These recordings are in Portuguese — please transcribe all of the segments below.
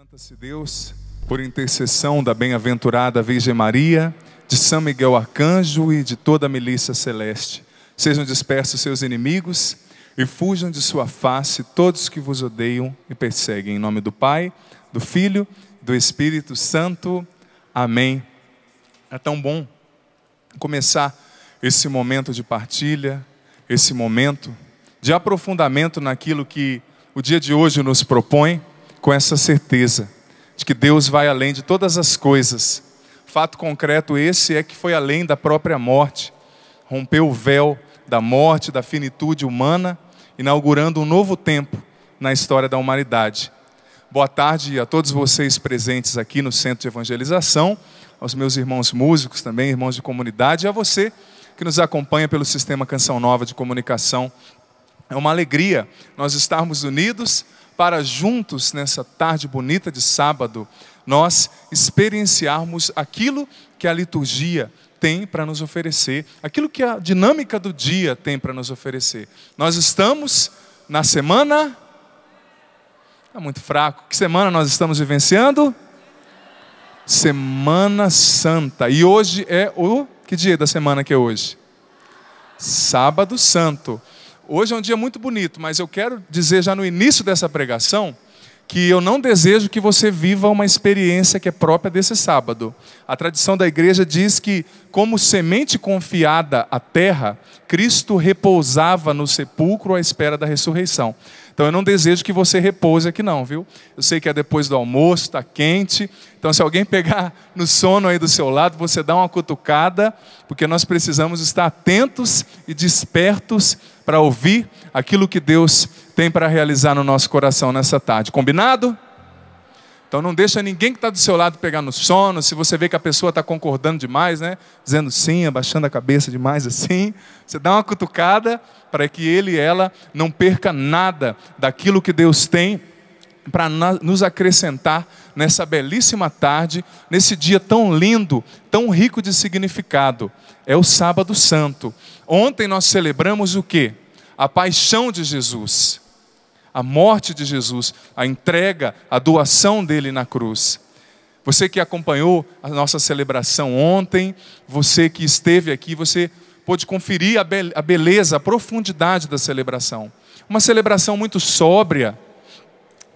Levanta-se Deus, por intercessão da bem-aventurada Virgem Maria, de São Miguel Arcanjo e de toda a milícia celeste. Sejam dispersos seus inimigos e fujam de sua face todos que vos odeiam e perseguem. Em nome do Pai, do Filho e do Espírito Santo. Amém. É tão bom começar esse momento de partilha, esse momento de aprofundamento naquilo que o dia de hoje nos propõe, com essa certeza de que Deus vai além de todas as coisas. Fato concreto esse é que foi além da própria morte, rompeu o véu da morte, da finitude humana, inaugurando um novo tempo na história da humanidade. Boa tarde a todos vocês presentes aqui no Centro de Evangelização, aos meus irmãos músicos também, irmãos de comunidade, e a você que nos acompanha pelo Sistema Canção Nova de Comunicação. É uma alegria nós estarmos unidos para juntos, nessa tarde bonita de sábado, nós experienciarmos aquilo que a liturgia tem para nos oferecer, aquilo que a dinâmica do dia tem para nos oferecer. Nós estamos na semana... Está muito fraco. Que semana nós estamos vivenciando? Semana Santa. E hoje é o... Que dia da semana que é hoje? Sábado Santo. Hoje é um dia muito bonito, mas eu quero dizer já no início dessa pregação que eu não desejo que você viva uma experiência que é própria desse sábado. A tradição da igreja diz que, como semente confiada à terra, Cristo repousava no sepulcro à espera da ressurreição. Então eu não desejo que você repouse aqui não, viu? Eu sei que é depois do almoço, está quente. Então se alguém pegar no sono aí do seu lado, você dá uma cutucada, porque nós precisamos estar atentos e despertos para ouvir aquilo que Deus tem para realizar no nosso coração nessa tarde. Combinado? Então não deixa ninguém que está do seu lado pegar no sono. Se você vê que a pessoa está concordando demais, né? Dizendo sim, abaixando a cabeça demais assim, você dá uma cutucada para que ele e ela não perca nada daquilo que Deus tem para nos acrescentar nessa belíssima tarde, nesse dia tão lindo, tão rico de significado. É o Sábado Santo. Ontem nós celebramos o quê? A paixão de Jesus, a morte de Jesus, a entrega, a doação dele na cruz. Você que acompanhou a nossa celebração ontem, você que esteve aqui, você pôde conferir a beleza, a profundidade da celebração. Uma celebração muito sóbria.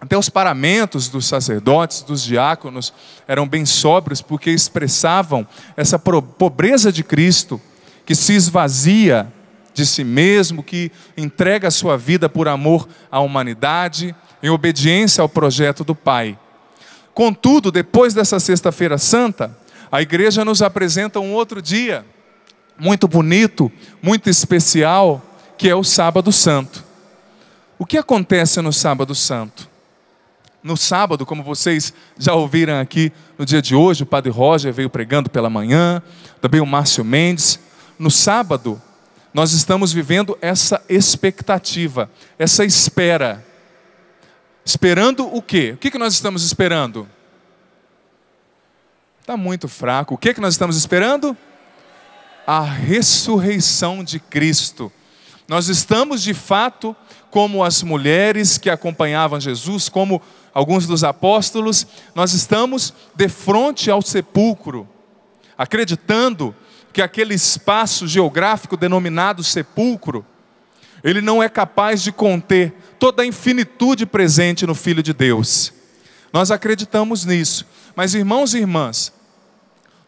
Até os paramentos dos sacerdotes, dos diáconos, eram bem sóbrios, porque expressavam essa pobreza de Cristo, que se esvazia de si mesmo, que entrega a sua vida por amor à humanidade, em obediência ao projeto do Pai. Contudo, depois dessa Sexta-feira Santa, a igreja nos apresenta um outro dia, muito bonito, muito especial, que é o Sábado Santo. O que acontece no Sábado Santo? No sábado, como vocês já ouviram aqui no dia de hoje, o Padre Roger veio pregando pela manhã, também o Márcio Mendes. No sábado, nós estamos vivendo essa expectativa, essa espera. Esperando o quê? O que nós estamos esperando? Está muito fraco. O que nós estamos esperando? A ressurreição de Cristo. Nós estamos de fato como as mulheres que acompanhavam Jesus, como alguns dos apóstolos, nós estamos de frente ao sepulcro, acreditando que aquele espaço geográfico denominado sepulcro, ele não é capaz de conter toda a infinitude presente no Filho de Deus. Nós acreditamos nisso. Mas irmãos e irmãs,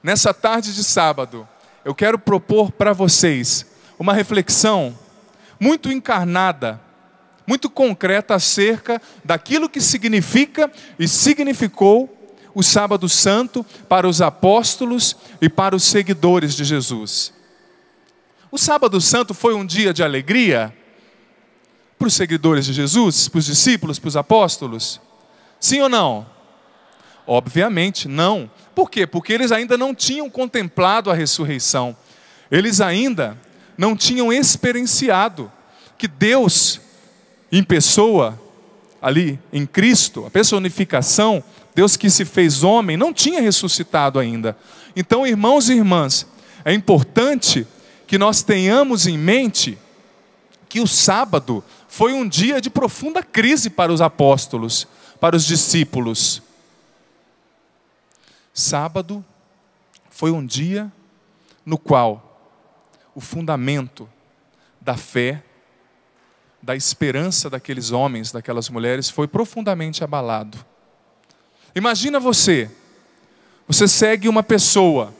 nessa tarde de sábado, eu quero propor para vocês uma reflexão muito encarnada, muito concreta acerca daquilo que significa e significou o Sábado Santo para os apóstolos e para os seguidores de Jesus. O Sábado Santo foi um dia de alegria para os seguidores de Jesus, para os discípulos, para os apóstolos? Sim ou não? Obviamente não. Por quê? Porque eles ainda não tinham contemplado a ressurreição. Eles ainda não tinham experienciado que Deus, em pessoa, ali em Cristo, a personificação, Deus que se fez homem, não tinha ressuscitado ainda. Então, irmãos e irmãs, é importante que nós tenhamos em mente que o sábado foi um dia de profunda crise para os apóstolos, para os discípulos. Sábado foi um dia no qual o fundamento da fé, da esperança daqueles homens, daquelas mulheres, foi profundamente abalado. Imagina você segue uma pessoa,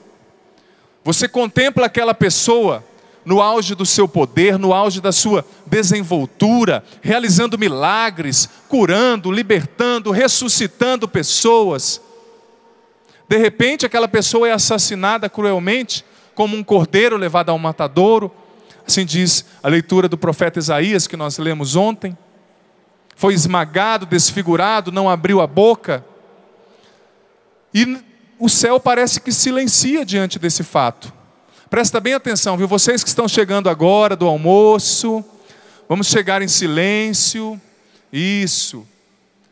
você contempla aquela pessoa no auge do seu poder, no auge da sua desenvoltura, realizando milagres, curando, libertando, ressuscitando pessoas. De repente aquela pessoa é assassinada cruelmente, como um cordeiro levado ao matadouro. Assim diz a leitura do profeta Isaías que nós lemos ontem. Foi esmagado, desfigurado, não abriu a boca. E o céu parece que silencia diante desse fato. Presta bem atenção, viu? Vocês que estão chegando agora do almoço, vamos chegar em silêncio. Isso.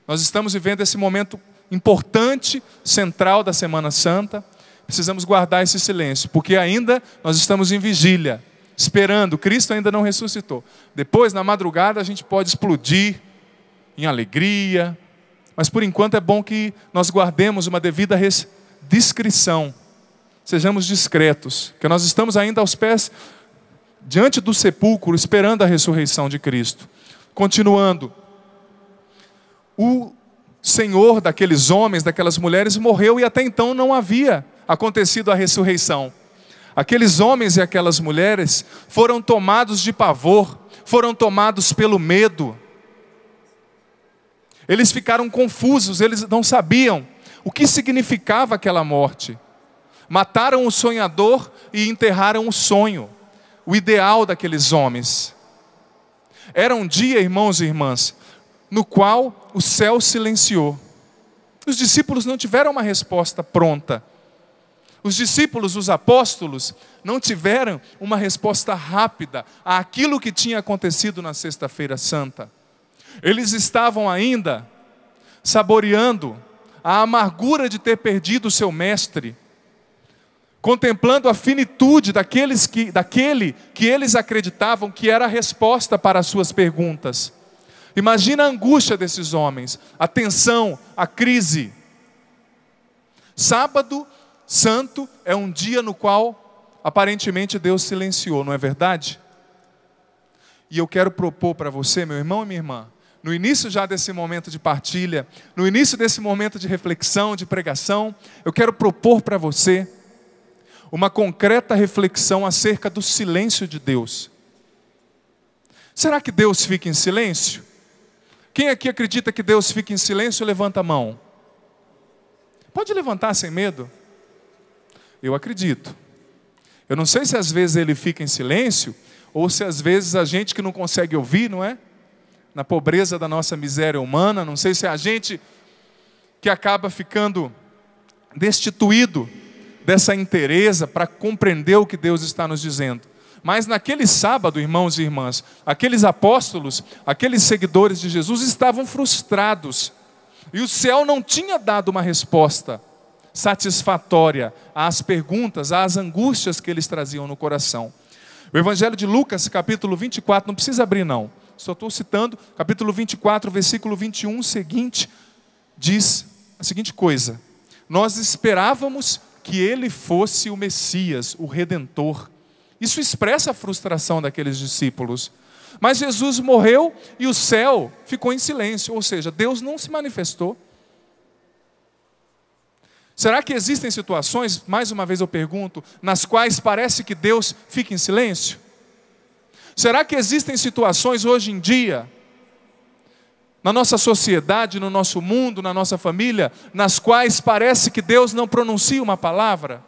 Nós estamos vivendo esse momento importante, central da Semana Santa. Precisamos guardar esse silêncio, porque ainda nós estamos em vigília, esperando. Cristo ainda não ressuscitou. Depois, na madrugada, a gente pode explodir em alegria, mas por enquanto é bom que nós guardemos uma devida discrição. Sejamos discretos, que nós estamos ainda aos pés, diante do sepulcro, esperando a ressurreição de Cristo. Continuando, o Senhor daqueles homens, daquelas mulheres, morreu e até então não havia acontecido a ressurreição. Aqueles homens e aquelas mulheres foram tomados de pavor, foram tomados pelo medo. Eles ficaram confusos, eles não sabiam o que significava aquela morte. Mataram o sonhador e enterraram o sonho, o ideal daqueles homens. Era um dia, irmãos e irmãs, no qual o céu silenciou. Os discípulos não tiveram uma resposta pronta. Os discípulos, os apóstolos, não tiveram uma resposta rápida àquilo que tinha acontecido na Sexta-feira Santa. Eles estavam ainda saboreando a amargura de ter perdido o seu mestre, contemplando a finitude daquele que eles acreditavam que era a resposta para as suas perguntas. Imagina a angústia desses homens, a tensão, a crise. Sábado Santo é um dia no qual aparentemente Deus silenciou, não é verdade? E eu quero propor para você, meu irmão e minha irmã, no início já desse momento de partilha, no início desse momento de reflexão, de pregação, eu quero propor para você uma concreta reflexão acerca do silêncio de Deus. Será que Deus fica em silêncio? Quem aqui acredita que Deus fica em silêncio, levanta a mão. Pode levantar sem medo. Eu acredito. Eu não sei se às vezes Ele fica em silêncio, ou se às vezes a gente que não consegue ouvir, não é? Na pobreza da nossa miséria humana, não sei se é a gente que acaba ficando destituído dessa inteireza para compreender o que Deus está nos dizendo. Mas naquele sábado, irmãos e irmãs, aqueles apóstolos, aqueles seguidores de Jesus estavam frustrados. E o céu não tinha dado uma resposta satisfatória às perguntas, às angústias que eles traziam no coração. O Evangelho de Lucas, capítulo 24, não precisa abrir não, só estou citando, capítulo 24, versículo 21 seguinte, diz a seguinte coisa: nós esperávamos que ele fosse o Messias, o Redentor. Isso expressa a frustração daqueles discípulos. Mas Jesus morreu e o céu ficou em silêncio, ou seja, Deus não se manifestou. Será que existem situações, mais uma vez eu pergunto, nas quais parece que Deus fica em silêncio? Será que existem situações hoje em dia, na nossa sociedade, no nosso mundo, na nossa família, nas quais parece que Deus não pronuncia uma palavra?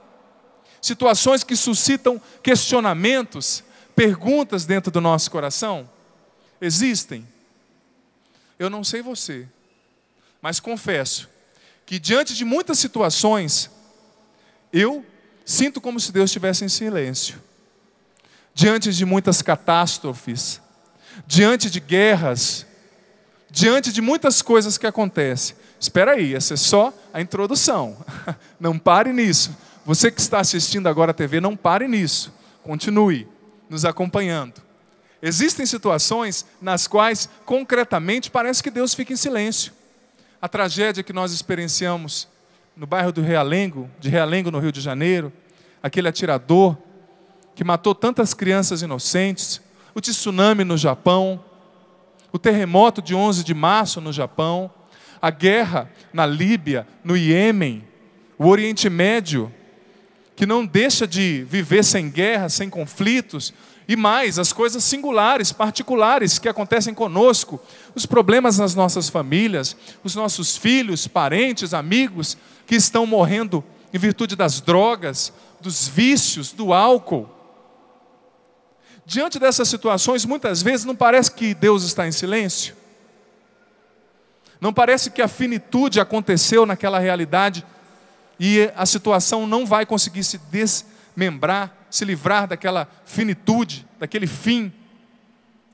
Situações que suscitam questionamentos, perguntas dentro do nosso coração? Existem. Eu não sei você, mas confesso que diante de muitas situações, eu sinto como se Deus estivesse em silêncio. Diante de muitas catástrofes, diante de guerras, diante de muitas coisas que acontecem. Espera aí, essa é só a introdução. Não pare nisso. Você que está assistindo agora a TV, não pare nisso. Continue nos acompanhando. Existem situações nas quais, concretamente, parece que Deus fica em silêncio. A tragédia que nós experienciamos no bairro de Realengo, no Rio de Janeiro, aquele atirador que matou tantas crianças inocentes, o tsunami no Japão, o terremoto de 11 de março no Japão, a guerra na Líbia, no Iêmen, o Oriente Médio, que não deixa de viver sem guerra, sem conflitos, e mais, as coisas singulares, particulares que acontecem conosco, os problemas nas nossas famílias, os nossos filhos, parentes, amigos, que estão morrendo em virtude das drogas, dos vícios, do álcool. Diante dessas situações, muitas vezes não parece que Deus está em silêncio? Não parece que a finitude aconteceu naquela realidade e a situação não vai conseguir se desmembrar, se livrar daquela finitude, daquele fim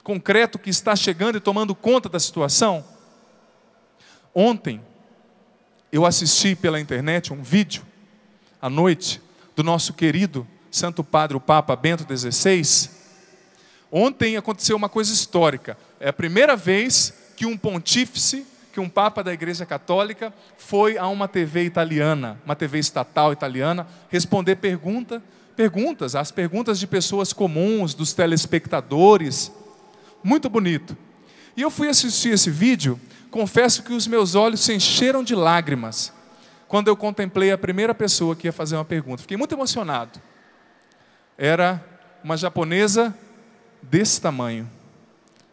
concreto que está chegando e tomando conta da situação? Ontem, eu assisti pela internet um vídeo, à noite, do nosso querido Santo Padre, o Papa Bento XVI. Ontem aconteceu uma coisa histórica. É a primeira vez que um pontífice, que um Papa da Igreja Católica, foi a uma TV italiana, uma TV estatal italiana, responder perguntas, as perguntas de pessoas comuns, dos telespectadores. Muito bonito. E eu fui assistir esse vídeo, confesso que os meus olhos se encheram de lágrimas quando eu contemplei a primeira pessoa que ia fazer uma pergunta. Fiquei muito emocionado. Era uma japonesa desse tamanho,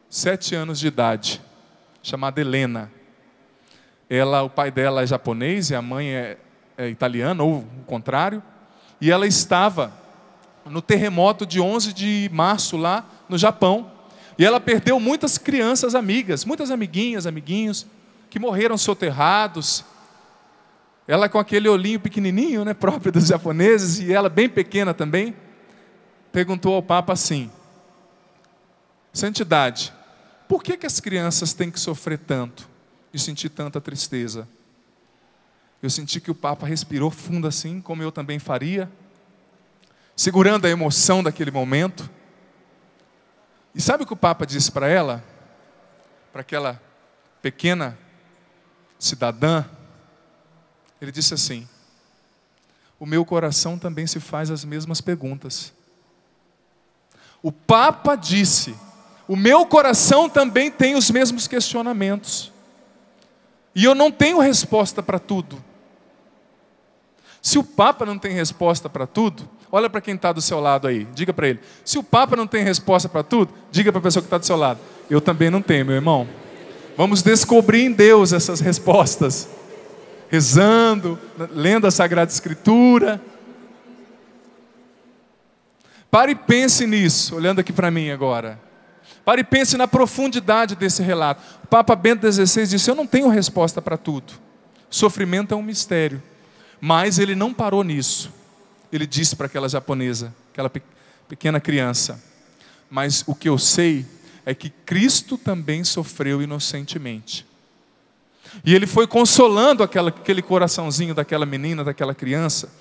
7 anos de idade, chamada Helena. O pai dela é japonês e a mãe é italiana, ou o contrário. E ela estava no terremoto de 11 de março lá no Japão. E ela perdeu muitas crianças amigas, muitas amiguinhas, amiguinhos, que morreram soterrados. Ela com aquele olhinho pequenininho, né, próprio dos japoneses, e ela bem pequena também, perguntou ao Papa assim: Santidade, por que as crianças têm que sofrer tanto e sentir tanta tristeza? Eu senti que o Papa respirou fundo assim, como eu também faria, segurando a emoção daquele momento. E sabe o que o Papa disse para ela? Para aquela pequena cidadã? Ele disse assim: o meu coração também se faz as mesmas perguntas. O Papa disse: o meu coração também tem os mesmos questionamentos. E eu não tenho resposta para tudo. Se o Papa não tem resposta para tudo, olha para quem está do seu lado aí, diga para ele: se o Papa não tem resposta para tudo, diga para a pessoa que está do seu lado: eu também não tenho, meu irmão. Vamos descobrir em Deus essas respostas, rezando, lendo a Sagrada Escritura. Pare e pense nisso, olhando aqui para mim agora. Pare e pense na profundidade desse relato. O Papa Bento XVI disse: eu não tenho resposta para tudo. Sofrimento é um mistério. Mas ele não parou nisso. Ele disse para aquela japonesa, aquela pequena criança: mas o que eu sei é que Cristo também sofreu inocentemente. E ele foi consolando aquele coraçãozinho daquela menina, daquela criança,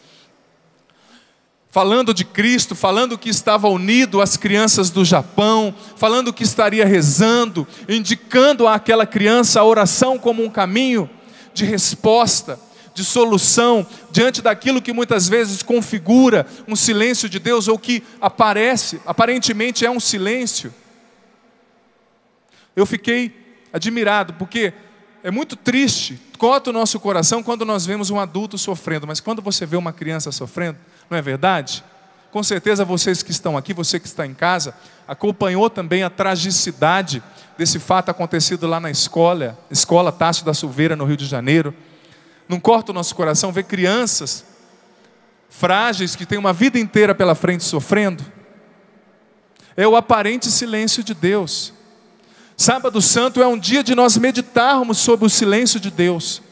falando de Cristo, falando que estava unido às crianças do Japão, falando que estaria rezando, indicando àquela criança a oração como um caminho de resposta, de solução, diante daquilo que muitas vezes configura um silêncio de Deus, ou que aparentemente é um silêncio. Eu fiquei admirado, porque é muito triste, corta o nosso coração quando nós vemos um adulto sofrendo, mas quando você vê uma criança sofrendo, não é verdade? Com certeza vocês que estão aqui, você que está em casa, acompanhou também a tragicidade desse fato acontecido lá na escola Tássio da Silveira, no Rio de Janeiro. Não corta o nosso coração ver crianças frágeis que têm uma vida inteira pela frente sofrendo? É o aparente silêncio de Deus. Sábado Santo é um dia de nós meditarmos sobre o silêncio de Deus.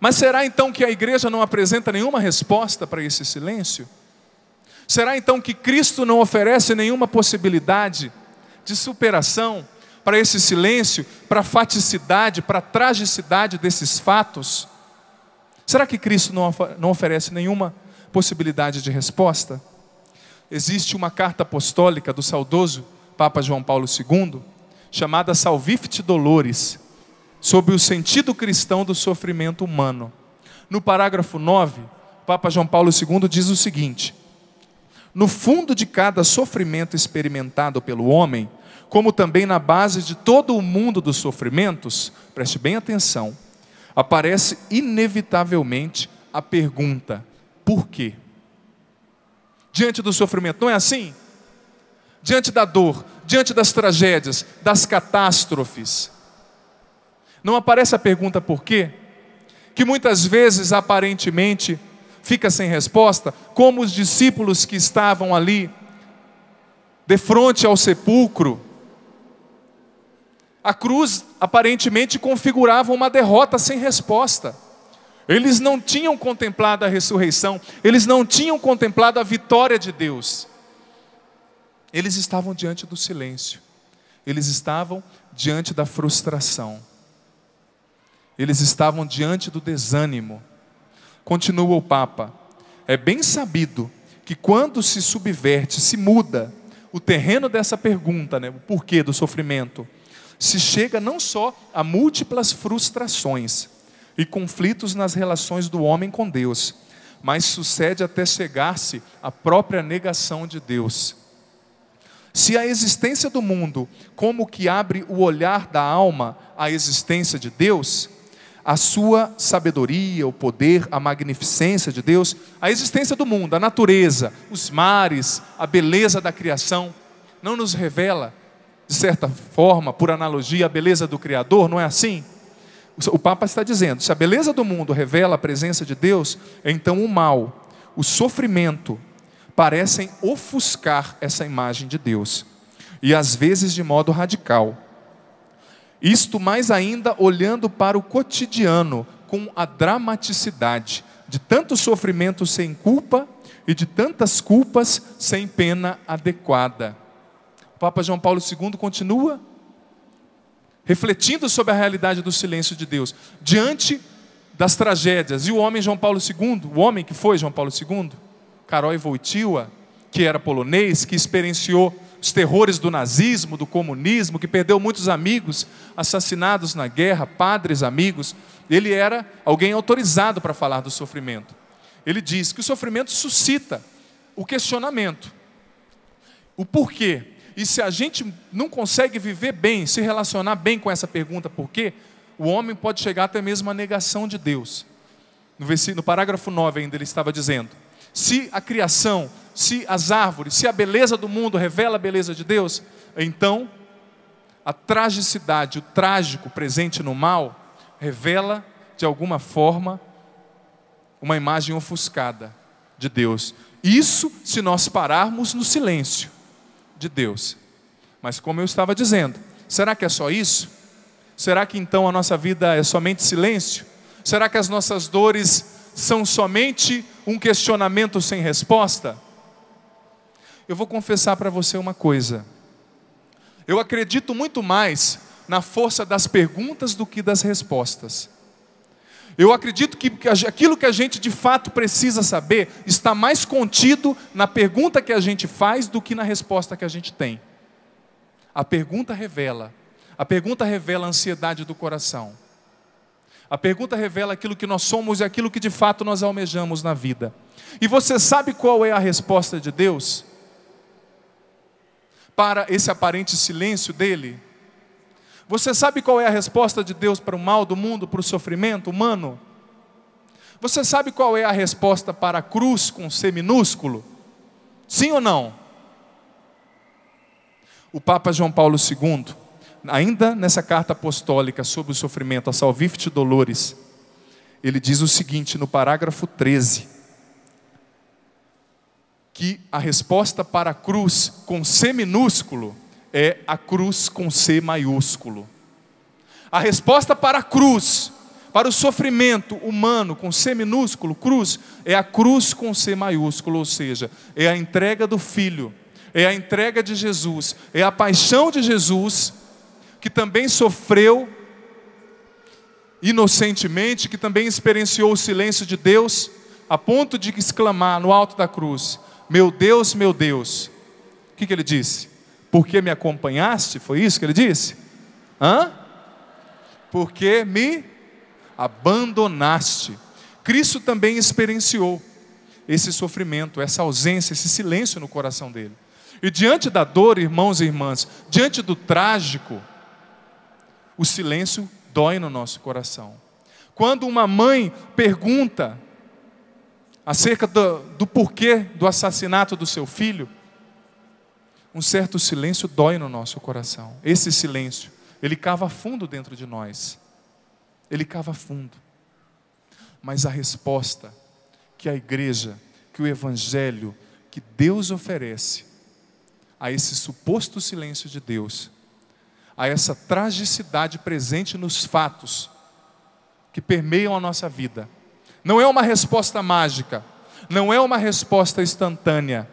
Mas será então que a igreja não apresenta nenhuma resposta para esse silêncio? Será então que Cristo não oferece nenhuma possibilidade de superação para esse silêncio, para a faticidade, para a tragicidade desses fatos? Será que Cristo não oferece nenhuma possibilidade de resposta? Existe uma carta apostólica do saudoso Papa João Paulo II, chamada Salvifici Doloris, sobre o sentido cristão do sofrimento humano. No parágrafo 9, o Papa João Paulo II diz o seguinte: no fundo de cada sofrimento experimentado pelo homem, como também na base de todo o mundo dos sofrimentos, preste bem atenção, aparece inevitavelmente a pergunta: por quê? Diante do sofrimento, não é assim? Diante da dor, diante das tragédias, das catástrofes, não aparece a pergunta por quê? Que muitas vezes, aparentemente, fica sem resposta, como os discípulos que estavam ali, de frente ao sepulcro. A cruz aparentemente configurava uma derrota sem resposta. Eles não tinham contemplado a ressurreição, eles não tinham contemplado a vitória de Deus. Eles estavam diante do silêncio, eles estavam diante da frustração, eles estavam diante do desânimo. Continua o Papa: é bem sabido que quando se subverte, se muda o terreno dessa pergunta, o porquê do sofrimento, se chega não só a múltiplas frustrações e conflitos nas relações do homem com Deus, mas sucede até chegar-se à própria negação de Deus. Se a existência do mundo como que abre o olhar da alma à existência de Deus, a sua sabedoria, o poder, a magnificência de Deus, a existência do mundo, a natureza, os mares, a beleza da criação, não nos revela, de certa forma, por analogia, a beleza do Criador, não é assim? O Papa está dizendo, se a beleza do mundo revela a presença de Deus, então o mal, o sofrimento, parecem ofuscar essa imagem de Deus, e às vezes de modo radical. Isto mais ainda olhando para o cotidiano, com a dramaticidade de tanto sofrimento sem culpa e de tantas culpas sem pena adequada. O Papa João Paulo II continua refletindo sobre a realidade do silêncio de Deus diante das tragédias. E o homem João Paulo II, o homem que foi João Paulo II, Karol Wojtyła, que era polonês, que experienciou os terrores do nazismo, do comunismo, que perdeu muitos amigos assassinados na guerra, padres, amigos. Ele era alguém autorizado para falar do sofrimento. Ele diz que o sofrimento suscita o questionamento, o porquê. E se a gente não consegue viver bem, se relacionar bem com essa pergunta por quê, o homem pode chegar até mesmo à negação de Deus. No parágrafo 9 ainda ele estava dizendo: se a criação, se as árvores, se a beleza do mundo revela a beleza de Deus, então a tragicidade, o trágico presente no mal, revela de alguma forma uma imagem ofuscada de Deus. Isso se nós pararmos no silêncio de Deus. Mas como eu estava dizendo, será que é só isso? Será que então a nossa vida é somente silêncio? Será que as nossas dores são somente um questionamento sem resposta? Eu vou confessar para você uma coisa. Eu acredito muito mais na força das perguntas do que das respostas. Eu acredito que aquilo que a gente de fato precisa saber está mais contido na pergunta que a gente faz do que na resposta que a gente tem. A pergunta revela a ansiedade do coração. A pergunta revela aquilo que nós somos e aquilo que de fato nós almejamos na vida. E você sabe qual é a resposta de Deus para esse aparente silêncio dele? Você sabe qual é a resposta de Deus para o mal do mundo, para o sofrimento humano? Você sabe qual é a resposta para a cruz com C minúsculo? Sim ou não? O Papa João Paulo II, ainda nessa carta apostólica sobre o sofrimento, a Salvifici Doloris, ele diz o seguinte no parágrafo 13, que a resposta para a cruz com C minúsculo é a cruz com C maiúsculo. A resposta para a cruz, para o sofrimento humano com C minúsculo, cruz, é a cruz com C maiúsculo, ou seja, é a entrega do Filho, é a entrega de Jesus, é a paixão de Jesus, que também sofreu inocentemente, que também experienciou o silêncio de Deus, a ponto de exclamar no alto da cruz: meu Deus, o que ele disse? Porque me acompanhaste? Foi isso que ele disse? Porque me abandonaste. Cristo também experienciou esse sofrimento, essa ausência, esse silêncio no coração dele. E diante da dor, irmãos e irmãs, diante do trágico, o silêncio dói no nosso coração. Quando uma mãe pergunta acerca do porquê do assassinato do seu filho, um certo silêncio dói no nosso coração. Esse silêncio, ele cava fundo dentro de nós. Ele cava fundo. Mas a resposta que a igreja, que o evangelho, que Deus oferece a esse suposto silêncio de Deus, a essa tragicidade presente nos fatos que permeiam a nossa vida, não é uma resposta mágica, não é uma resposta instantânea,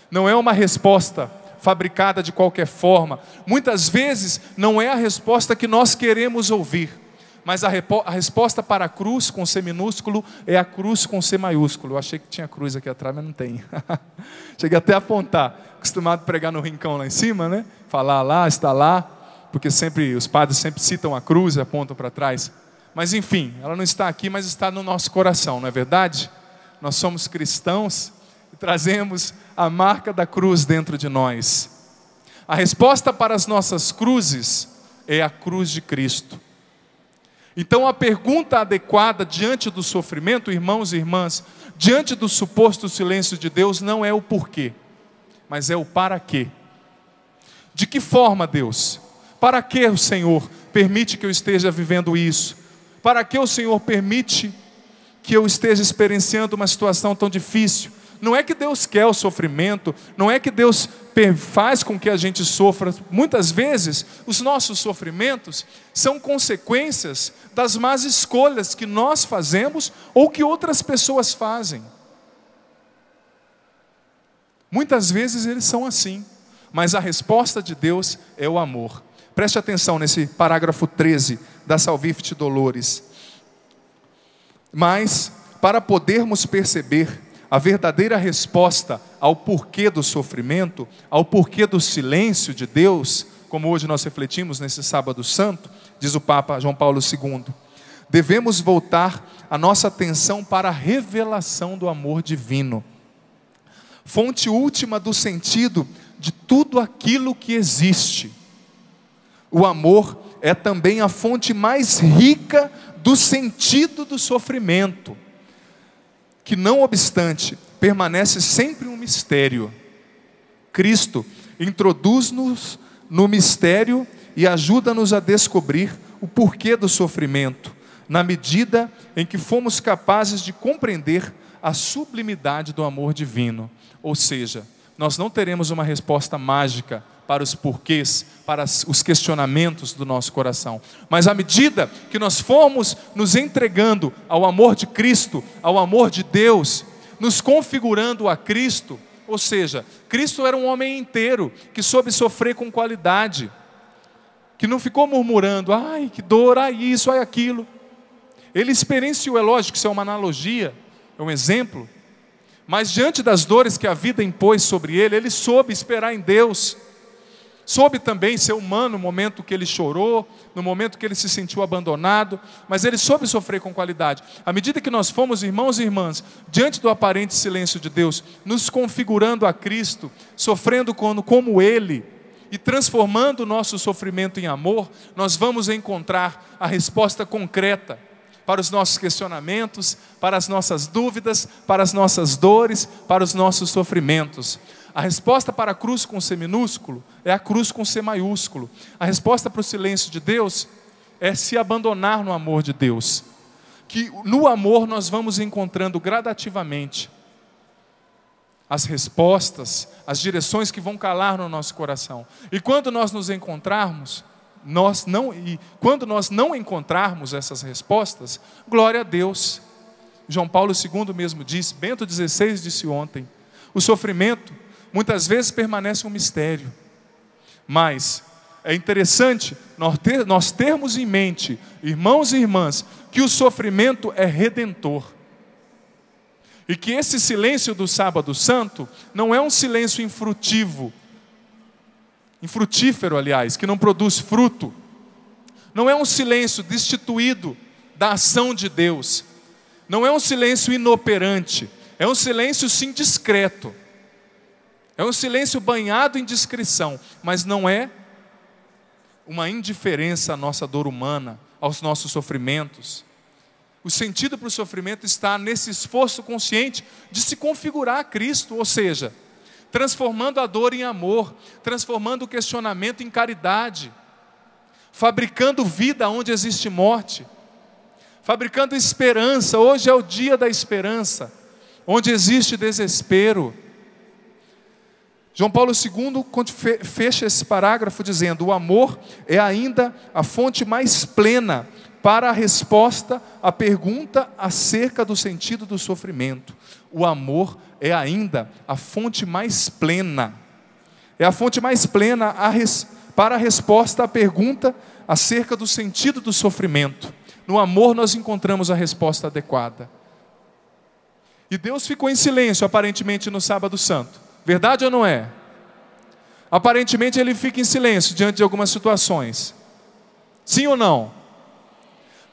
não é uma resposta fabricada de qualquer forma. Muitas vezes não é a resposta que nós queremos ouvir, mas a resposta para a cruz com C minúsculo é a cruz com C maiúsculo. Eu achei que tinha cruz aqui atrás, mas não tem. Cheguei até a apontar. Acostumado a pregar no rincão lá em cima, né? Falar lá, está lá, porque sempre os padres sempre citam a cruz e apontam para trás. Mas enfim, ela não está aqui, mas está no nosso coração, não é verdade? Nós somos cristãos e trazemos a marca da cruz dentro de nós. A resposta para as nossas cruzes é a cruz de Cristo. Então a pergunta adequada diante do sofrimento, irmãos e irmãs, diante do suposto silêncio de Deus, não é o porquê, mas é o para quê. De que forma, Deus? Para que o Senhor permite que eu esteja vivendo isso? Para que o Senhor permite que eu esteja experienciando uma situação tão difícil? Não é que Deus quer o sofrimento, não é que Deus faz com que a gente sofra. Muitas vezes, os nossos sofrimentos são consequências das más escolhas que nós fazemos ou que outras pessoas fazem. Muitas vezes eles são assim, mas a resposta de Deus é o amor. Preste atenção nesse parágrafo 13 da Salvifici Doloris. Mas, para podermos perceber a verdadeira resposta ao porquê do sofrimento, ao porquê do silêncio de Deus, como hoje nós refletimos nesse sábado santo, diz o Papa João Paulo II, devemos voltar a nossa atenção para a revelação do amor divino, fonte última do sentido de tudo aquilo que existe. O amor é também a fonte mais rica do sentido do sofrimento, que não obstante, permanece sempre um mistério. Cristo introduz-nos no mistério e ajuda-nos a descobrir o porquê do sofrimento, na medida em que fomos capazes de compreender a sublimidade do amor divino. Ou seja, nós não teremos uma resposta mágica para os porquês, para os questionamentos do nosso coração. Mas à medida que nós formos nos entregando ao amor de Cristo, ao amor de Deus, nos configurando a Cristo, ou seja, Cristo era um homem inteiro, que soube sofrer com qualidade, que não ficou murmurando, ai que dor, ai isso, ai aquilo. Ele experienciou, é lógico, isso é uma analogia, é um exemplo, mas diante das dores que a vida impôs sobre ele, ele soube esperar em Deus. Soube também ser humano no momento que ele chorou, no momento que ele se sentiu abandonado, mas ele soube sofrer com qualidade. À medida que nós fomos, irmãos e irmãs, diante do aparente silêncio de Deus, nos configurando a Cristo, sofrendo como Ele, e transformando o nosso sofrimento em amor, nós vamos encontrar a resposta concreta para os nossos questionamentos, para as nossas dúvidas, para as nossas dores, para os nossos sofrimentos. A resposta para a cruz com C minúsculo é a cruz com C maiúsculo. A resposta para o silêncio de Deus é se abandonar no amor de Deus. Que no amor nós vamos encontrando gradativamente as respostas, as direções que vão calar no nosso coração. E quando nós nos encontrarmos, quando nós não encontrarmos essas respostas, glória a Deus. João Paulo II mesmo disse, Bento XVI disse ontem, o sofrimento muitas vezes permanece um mistério, mas é interessante nós termos em mente, irmãos e irmãs, que o sofrimento é redentor, e que esse silêncio do sábado santo não é um silêncio infrutífero, aliás, que não produz fruto, não é um silêncio destituído da ação de Deus, Não é um silêncio inoperante, é um silêncio sim discreto. É um silêncio banhado em discrição, mas não é uma indiferença à nossa dor humana, aos nossos sofrimentos. O sentido para o sofrimento está nesse esforço consciente de se configurar a Cristo, ou seja, transformando a dor em amor, transformando o questionamento em caridade, fabricando vida onde existe morte, fabricando esperança. Hoje é o dia da esperança, onde existe desespero. João Paulo II fecha esse parágrafo dizendo: o amor é ainda a fonte mais plena para a resposta à pergunta acerca do sentido do sofrimento. O amor é ainda a fonte mais plena. É a fonte mais plena para a resposta à pergunta acerca do sentido do sofrimento. No amor nós encontramos a resposta adequada. E Deus ficou em silêncio aparentemente no sábado santo. Verdade ou não é? Aparentemente ele fica em silêncio diante de algumas situações. Sim ou não?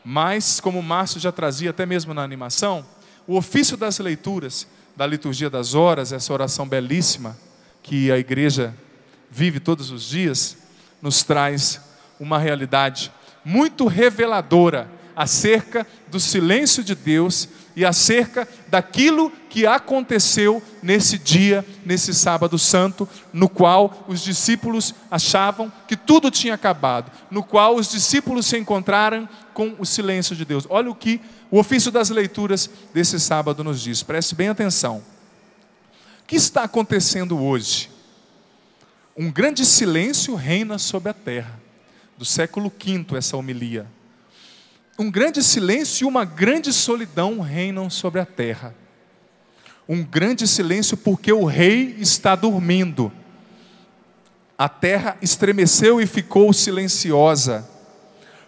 Mas, como o Márcio já trazia até mesmo na animação, o ofício das leituras, da liturgia das horas, essa oração belíssima que a igreja vive todos os dias, nos traz uma realidade muito reveladora acerca do silêncio de Deus e acerca daquilo que aconteceu nesse dia, nesse sábado santo, no qual os discípulos achavam que tudo tinha acabado, no qual os discípulos se encontraram com o silêncio de Deus. Olha o que o ofício das leituras desse sábado nos diz, preste bem atenção. O que está acontecendo hoje? Um grande silêncio reina sobre a terra, do século V essa homilia. Um grande silêncio e uma grande solidão reinam sobre a terra. Um grande silêncio porque o rei está dormindo. A terra estremeceu e ficou silenciosa,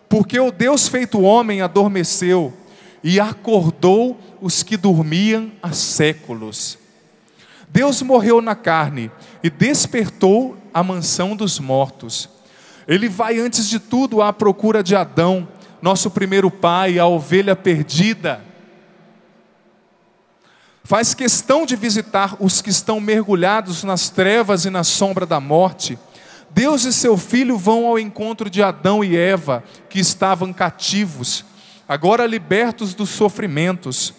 porque o Deus feito homem adormeceu e acordou os que dormiam há séculos. Deus morreu na carne e despertou a mansão dos mortos. Ele vai antes de tudo à procura de Adão, nosso primeiro pai, a ovelha perdida. Faz questão de visitar os que estão mergulhados nas trevas e na sombra da morte. Deus e seu Filho vão ao encontro de Adão e Eva, que estavam cativos, agora libertos dos sofrimentos.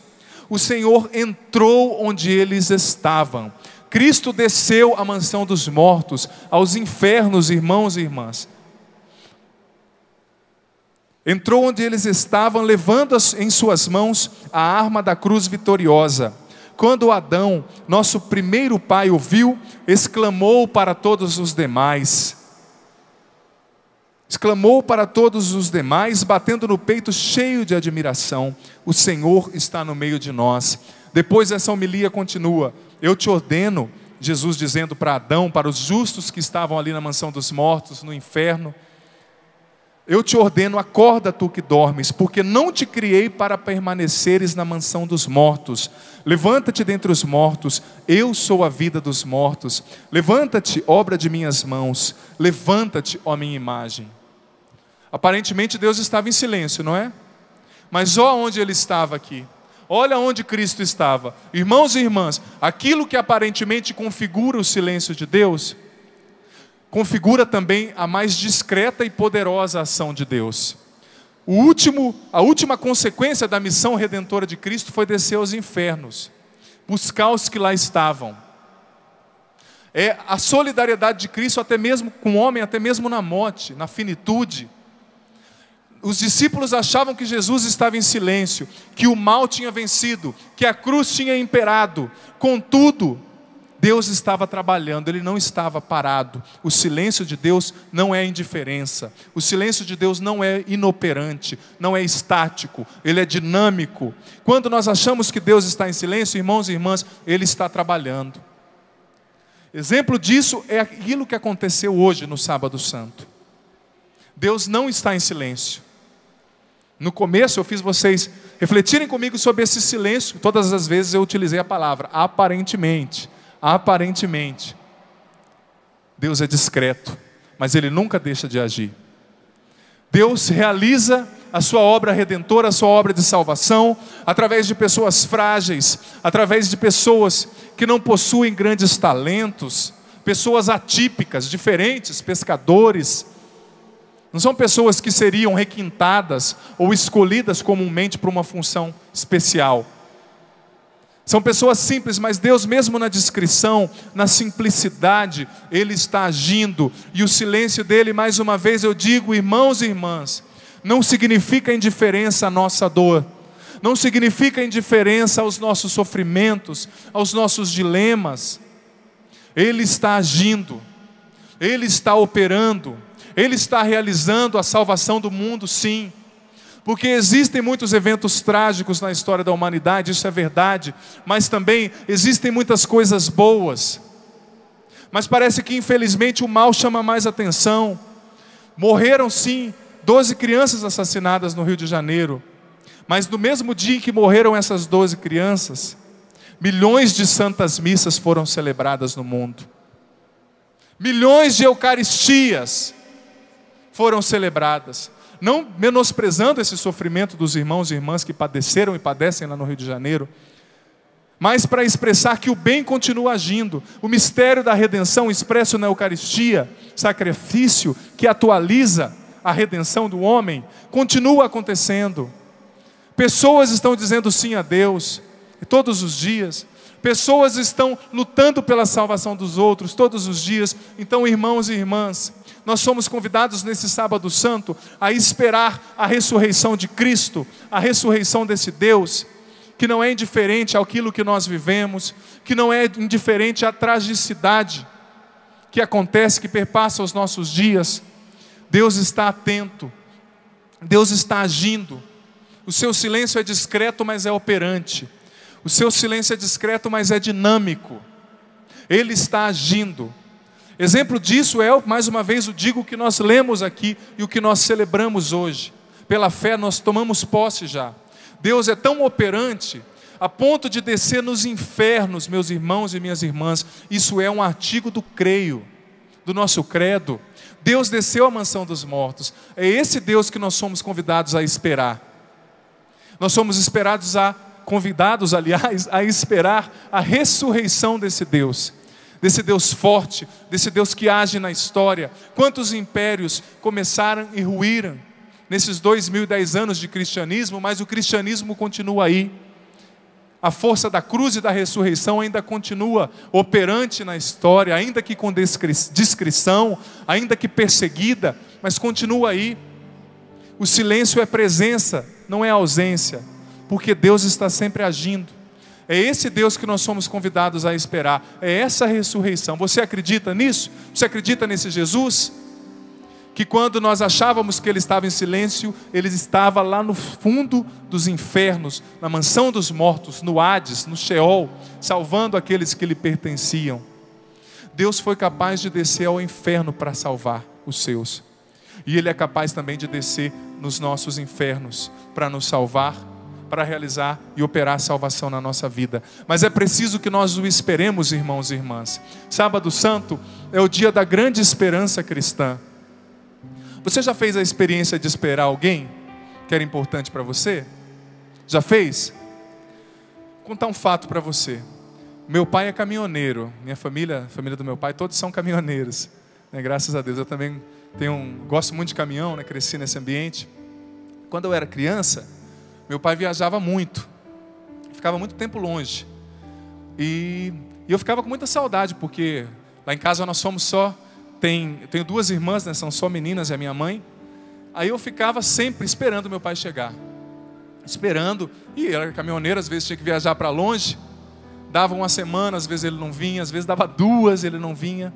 O Senhor entrou onde eles estavam. Cristo desceu à mansão dos mortos, aos infernos, irmãos e irmãs. Entrou onde eles estavam, levando em suas mãos a arma da cruz vitoriosa. Quando Adão, nosso primeiro pai, o viu, exclamou para todos os demais. Exclamou para todos os demais, batendo no peito cheio de admiração: o Senhor está no meio de nós. Depois essa homilia continua: eu te ordeno, Jesus dizendo para Adão, para os justos que estavam ali na mansão dos mortos, no inferno, eu te ordeno, acorda tu que dormes, porque não te criei para permaneceres na mansão dos mortos. Levanta-te dentre os mortos, eu sou a vida dos mortos. Levanta-te, obra de minhas mãos, levanta-te, ó minha imagem. Aparentemente Deus estava em silêncio, não é? Mas olha onde ele estava aqui. Olha onde Cristo estava. Irmãos e irmãs, aquilo que aparentemente configura o silêncio de Deus, configura também a mais discreta e poderosa ação de Deus. A última consequência da missão redentora de Cristo foi descer aos infernos, buscar os que lá estavam. É a solidariedade de Cristo até mesmo com o homem, até mesmo na morte, na finitude. Os discípulos achavam que Jesus estava em silêncio, que o mal tinha vencido, que a cruz tinha imperado. Contudo, Deus estava trabalhando, Ele não estava parado. O silêncio de Deus não é indiferença. O silêncio de Deus não é inoperante, não é estático, Ele é dinâmico. Quando nós achamos que Deus está em silêncio, irmãos e irmãs, Ele está trabalhando. Exemplo disso é aquilo que aconteceu hoje no Sábado Santo. Deus não está em silêncio. No começo eu fiz vocês refletirem comigo sobre esse silêncio. Todas as vezes eu utilizei a palavra aparentemente. Aparentemente, Deus é discreto, mas Ele nunca deixa de agir. Deus realiza a sua obra redentora, a sua obra de salvação, através de pessoas frágeis, através de pessoas que não possuem grandes talentos, pessoas atípicas, diferentes, pescadores. Não são pessoas que seriam requintadas ou escolhidas comumente para uma função especial. São pessoas simples, mas Deus mesmo na discrição, na simplicidade, Ele está agindo. E o silêncio dEle, mais uma vez eu digo, irmãos e irmãs, não significa indiferença à nossa dor, não significa indiferença aos nossos sofrimentos, aos nossos dilemas. Ele está agindo, Ele está operando, Ele está realizando a salvação do mundo, sim. Porque existem muitos eventos trágicos na história da humanidade, isso é verdade, mas também existem muitas coisas boas. Mas parece que infelizmente o mal chama mais atenção. Morreram sim 12 crianças assassinadas no Rio de Janeiro, mas no mesmo dia em que morreram essas 12 crianças, milhões de santas missas foram celebradas no mundo. Milhões de eucaristias foram celebradas. Não menosprezando esse sofrimento dos irmãos e irmãs que padeceram e padecem lá no Rio de Janeiro, mas para expressar que o bem continua agindo. O mistério da redenção expresso na Eucaristia, sacrifício que atualiza a redenção do homem, continua acontecendo. Pessoas estão dizendo sim a Deus todos os dias. Pessoas estão lutando pela salvação dos outros todos os dias. Então, irmãos e irmãs, nós somos convidados nesse sábado santo a esperar a ressurreição de Cristo, a ressurreição desse Deus, que não é indiferente àquilo que nós vivemos, que não é indiferente à tragicidade que acontece, que perpassa os nossos dias. Deus está atento, Deus está agindo. O seu silêncio é discreto, mas é operante. O seu silêncio é discreto, mas é dinâmico. Ele está agindo. Exemplo disso é, mais uma vez, eu digo o que nós lemos aqui e o que nós celebramos hoje. Pela fé nós tomamos posse já. Deus é tão operante a ponto de descer nos infernos, meus irmãos e minhas irmãs. Isso é um artigo do creio, do nosso credo. Deus desceu à mansão dos mortos. É esse Deus que nós somos convidados a esperar. Nós somos convidados, aliás, a esperar a ressurreição desse Deus forte, desse Deus que age na história. Quantos impérios começaram e ruíram nesses 2010 anos de cristianismo, mas o cristianismo continua aí. A força da cruz e da ressurreição ainda continua operante na história, ainda que com discrição, ainda que perseguida, mas continua aí. O silêncio é presença, não é ausência, porque Deus está sempre agindo. É esse Deus que nós somos convidados a esperar, é essa ressurreição. Você acredita nisso? Você acredita nesse Jesus? Que quando nós achávamos que Ele estava em silêncio, Ele estava lá no fundo dos infernos, na mansão dos mortos, no Hades, no Sheol, salvando aqueles que lhe pertenciam. Deus foi capaz de descer ao inferno para salvar os seus. E Ele é capaz também de descer nos nossos infernos para nos salvar, para realizar e operar a salvação na nossa vida. Mas é preciso que nós o esperemos, irmãos e irmãs. Sábado Santo é o dia da grande esperança cristã. Você já fez a experiência de esperar alguém que era importante para você? Já fez? Vou contar um fato para você. Meu pai é caminhoneiro. Minha família, a família do meu pai, todos são caminhoneiros, né? Graças a Deus. Eu também gosto muito de caminhão, né? Cresci nesse ambiente. Quando eu era criança, meu pai viajava muito. Ficava muito tempo longe. E eu ficava com muita saudade, porque lá em casa nós somos só... Tenho duas irmãs, né? São só meninas e a minha mãe. Aí eu ficava sempre esperando meu pai chegar. Esperando. E ele era caminhoneiro, às vezes tinha que viajar para longe. Dava uma semana, às vezes ele não vinha. Às vezes dava 2, ele não vinha.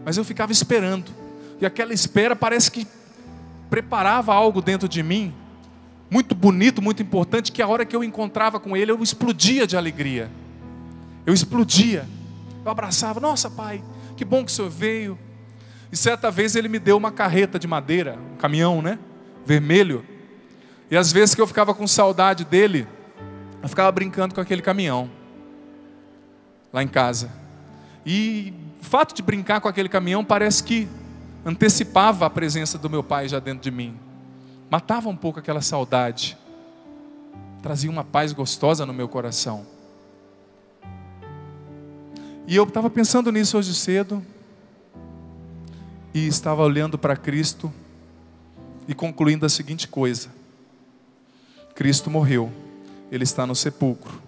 Mas eu ficava esperando. E aquela espera parece que preparava algo dentro de mim. Muito bonito, muito importante. Que a hora que eu encontrava com ele, eu explodia de alegria. Eu explodia. Eu abraçava. Nossa, pai, que bom que o senhor veio. E certa vez ele me deu uma carreta de madeira, um caminhão, né? Vermelho. E às vezes que eu ficava com saudade dele, eu ficava brincando com aquele caminhão lá em casa. E o fato de brincar com aquele caminhão parece que antecipava a presença do meu pai já dentro de mim. matava um pouco aquela saudade, trazia uma paz gostosa no meu coração. E eu estava pensando nisso hoje cedo, e estava olhando para Cristo, e concluindo a seguinte coisa: Cristo morreu, Ele está no sepulcro,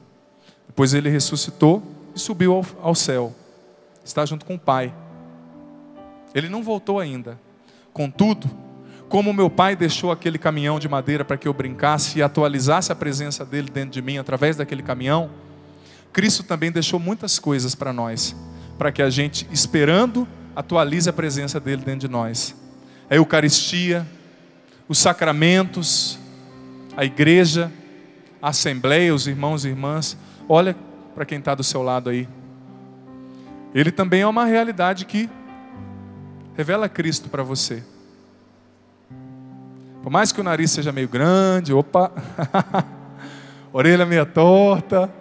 depois Ele ressuscitou e subiu ao céu, está junto com o Pai. Ele não voltou ainda. Contudo, como meu pai deixou aquele caminhão de madeira para que eu brincasse e atualizasse a presença dele dentro de mim através daquele caminhão, Cristo também deixou muitas coisas para nós, para que a gente, esperando, atualize a presença dele dentro de nós. A Eucaristia, os sacramentos, a igreja, a assembleia, os irmãos e irmãs. Olha para quem está do seu lado aí. Ele também é uma realidade que revela Cristo para você. Por mais que o nariz seja meio grande, orelha meio torta,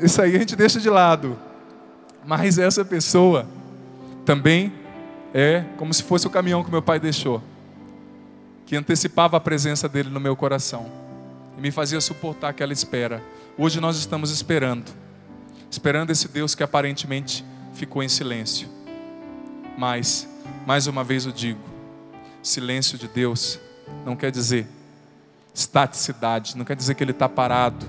isso aí a gente deixa de lado. Mas essa pessoa também é como se fosse o caminhão que meu pai deixou, que antecipava a presença dele no meu coração e me fazia suportar aquela espera. Hoje nós estamos esperando esse Deus que aparentemente ficou em silêncio. Mas, mais uma vez eu digo, silêncio de Deus não quer dizer estaticidade, não quer dizer que Ele está parado,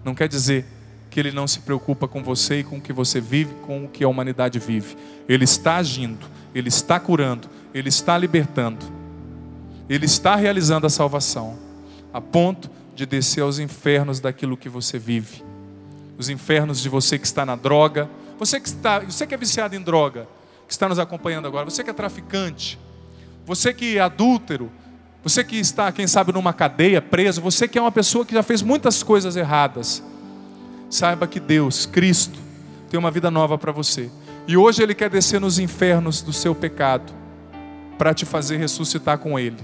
não quer dizer que Ele não se preocupa com você e com o que você vive, com o que a humanidade vive. Ele está agindo, Ele está curando, Ele está libertando, Ele está realizando a salvação, a ponto de descer aos infernos daquilo que você vive. Os infernos de você que está na droga, você que é viciado em droga, que está nos acompanhando agora, você que é traficante, você que é adúltero, você que está, quem sabe, numa cadeia, preso, você que é uma pessoa que já fez muitas coisas erradas, saiba que Deus, Cristo, tem uma vida nova para você. E hoje Ele quer descer nos infernos do seu pecado, para te fazer ressuscitar com Ele.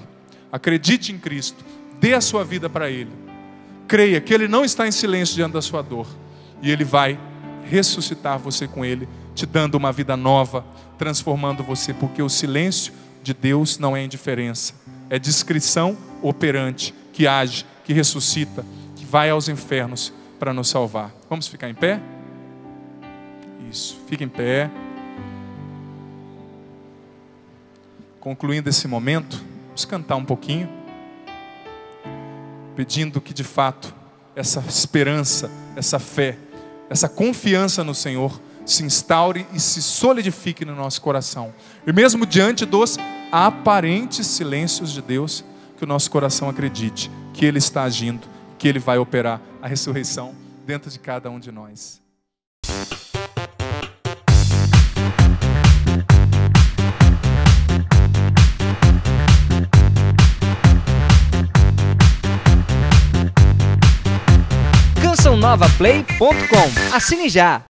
Acredite em Cristo, dê a sua vida para Ele. Creia que Ele não está em silêncio diante da sua dor. E Ele vai ressuscitar você com Ele, te dando uma vida nova, transformando você, porque o silêncio de Deus não é indiferença, é discrição operante, que age, que ressuscita, que vai aos infernos para nos salvar. Vamos ficar em pé? Isso, fica em pé. Concluindo esse momento, vamos cantar um pouquinho, pedindo que de fato essa esperança, essa fé, essa confiança no Senhor se instaure e se solidifique no nosso coração. E mesmo diante dos aparentes silêncios de Deus, que o nosso coração acredite que Ele está agindo, que Ele vai operar a ressurreição dentro de cada um de nós. CançãoNovaPlay.com. Assine já!